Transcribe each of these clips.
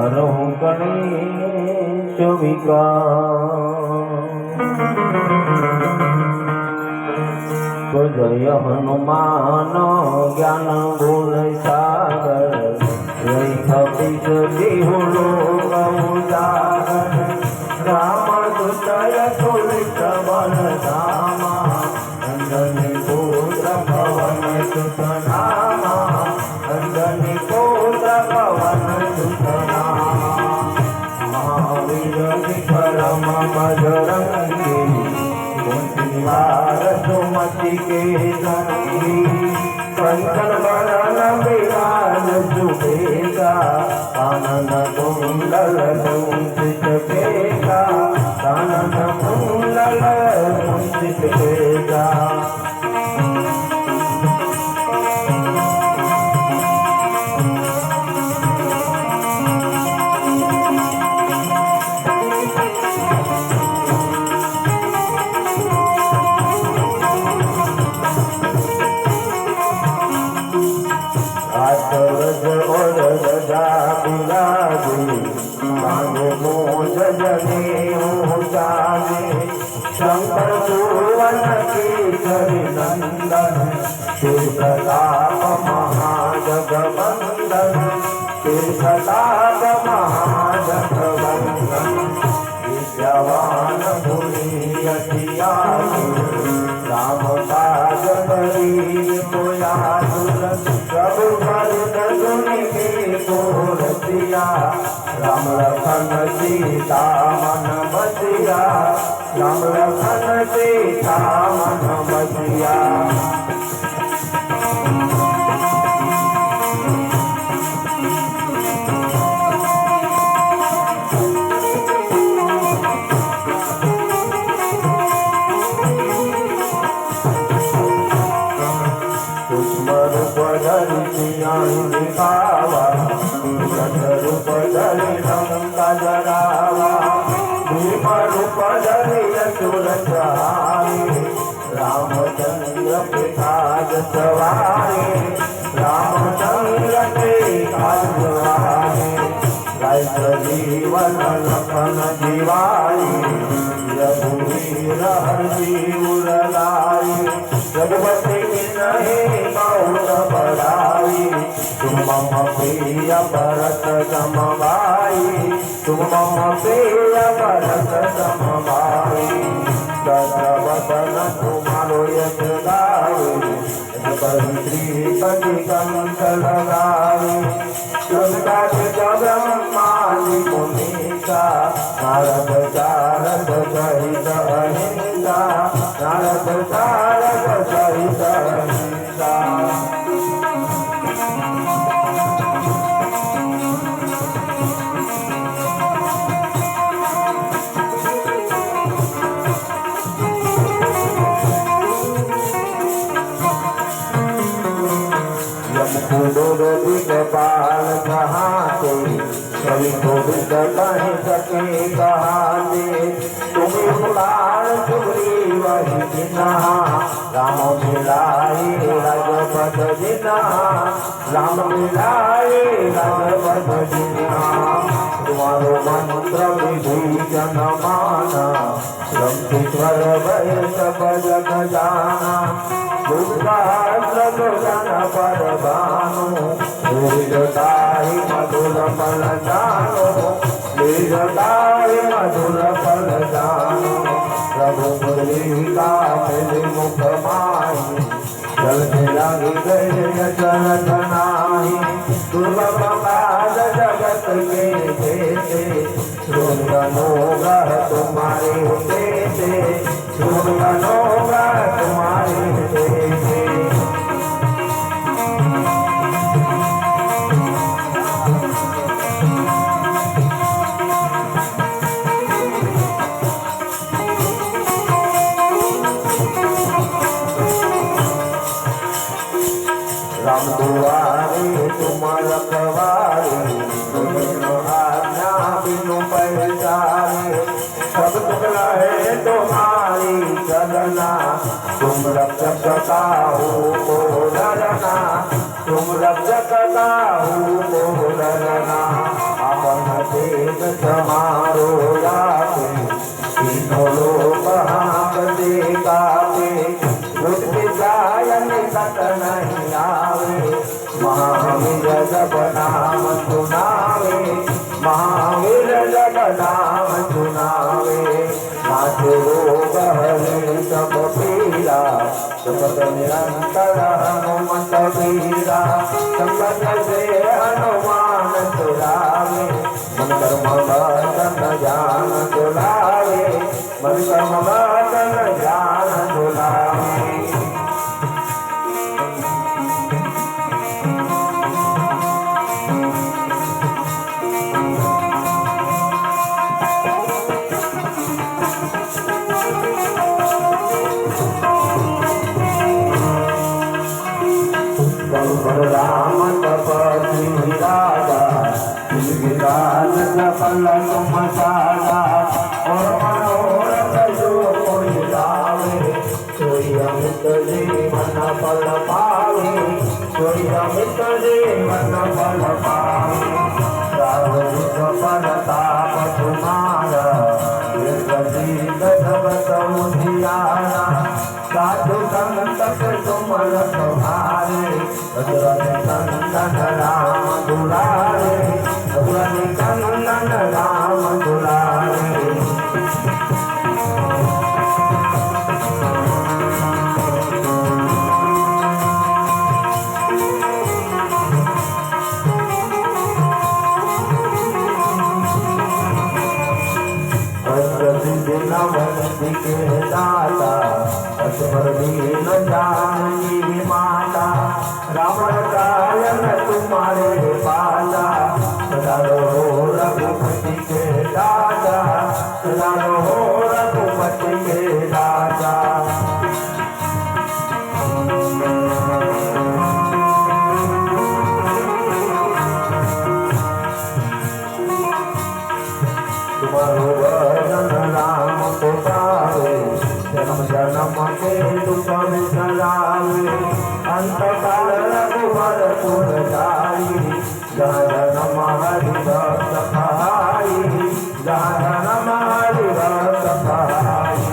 હરહું ગણેશ વિકાર જય હનુમાન જ્ઞાન ગુણ સાગર જય કપીશ દેહુલો ગૌજાગર રામ દુતય તુલિત વન ધામા અંજની પુત્ર પવન સુત નામા અંજની પુત્ર પવન સુત નામા મહાવીર વિક્રમ બજરંગી कुंतीवार सुमति के संगी कंचन बरन विराज सुबेगा कानन कुंडल कुंचित केगा कानन कुंडल कुंचित केगा शंकर सुवन केसरी नंदन तीर्थलाभ महाजगवंदन तीर्थलाभ महाजगवंदन विद्यावान भूरियतियासु राम काज करीब कोयासुर प्रभु भरत सुनि के कोरसिया राम लखन सीता मन बसिया राम लखन सीता मन बसिया रूप धरि दिखावा रूप धरि लंका जरावा भीम रूप धरि असुर सहारे रामचंद्र के काज सवारे रामचंद्र के काज सवारे जीवन लखन जीवाई रघुवीर हरि उर लाई रघुपति नहीं बहुत बड़ाई तुम मम प्रिय भरत सम भाई तुम मम प्रिय भरत सम भाई दशवदन तुम्हारो यश गावे श्रीपति कंठ लगावे ब्रह्मादि मुनीसा नारद सारद सहित अहिंसा नारद सारद सहित अहिंसा पाल कहाते कवि गोविंद कह सके कहाते तुम्हें पुकार चुरी वही जिना राम मिलाए राजपद जिना राम मिलाए राजपद जिना तुम्हारो मंत्र विभूषण माना ब्रह्मेश्वर भय सब जग जाना दुर्गा सब जन पर भानु लीलताई मधुर फल जानो लीलताई मधुर फल जानो प्रभु मुरलीका मिली मुख माही जल लगी गए चरण नाही दुर्लभ काज जगत के देते सुनगनोगा तुम्हारे देते सुनगनोगा तुम्हारे देते राम दुआरे तुम रखवारे आज्ञा बिनु पहचारे सब टुकड़ा है तुम्हारी चलना तुम तुम रक्षकता हो डरना, तुम रक्षकता हो डरना। अपन तेज समारो जाते, तीनों लोग हाथ देगा उठ जाय निकट नहीं आवे। महावीर जब नाम सुनावे, महावीर जब नाम सुनावे। नाथ रोग हरे सब पीरा, जपत निरंतर हनुमत वीरा। संकट से हनुमान छुड़ावे, मन कर्म बचन ज्ञान दुलावे, मन कर्म बचन ज्ञान दुलावे। राम तपस्वी राजा, विज्ञान सफल तुम साजा। और मनोरथ जो कोई लावे, सोई अमित जीवन फल पावे, सोई अमित जीवन फल पावे। रावण परताप तुम्हारा, सब समुधियारा। साधु संत तुम रखवारे, रघुपति नंदन राम दुलारे, रघुपति नंदन राम दुलारे। नवंती के दाता, अश्वर दीन जानकी माता। रावण कायन तुम्हारे पासा, सदा रहो रघुपति के दाता, सदा रहो रघुपति के दाता। तुम्हारो भजन राम को पावे, जन्म जन्म के दुख बिसरावे। अंत काल रघुबर पुर जाई, जहाँ जन्म हरि भक्त कहाई, जहाँ जन्म हरि भक्त कहाई।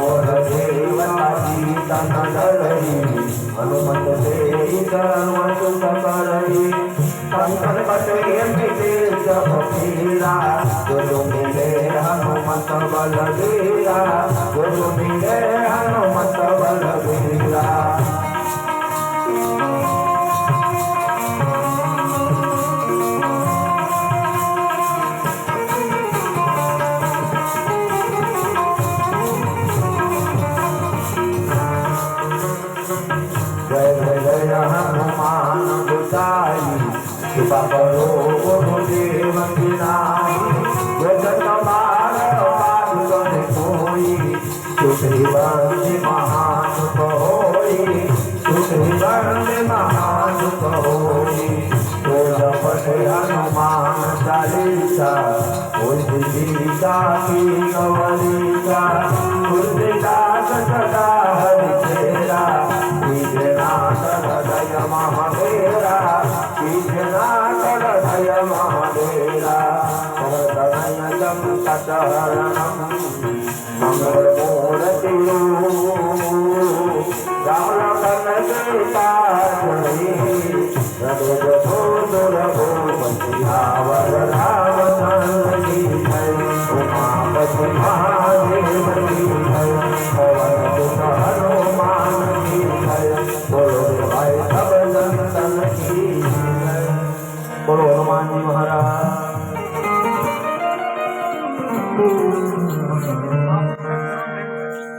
और देवता सीता न डरई, हनुमत से धर्म सुख करई। संकट कटे मिटे जब पीरा, गुरु मिले हनुमत बलवीरा, गुरु मिले हनुमत बलवीरा। जय जय हनुमान गोसाई, कृपा करो गुरुदेव की नाई। जगत मानव पादुकन कोई, सुखी बंदे महान होई, सुखी बंदे महान होई। तो जपत हनुमान चालीसा, कोई सीता की गवलीसा। तुलसीदास सदा हरि तेरा, कीजनाथ हृदय महावीरा, कीजनाथ हृदय महावीरा। करतनयनं तटहरणं, मंगलमूर्ति रावण सीता जुड़ी। रघुबर रघुपति आवर राम चंद्र की जय। उमापति महादेव की जय, पवन सुत हनुमान की जय। बोलो भाई सब संतन की जय। बोलो हनुमान जी महाराज।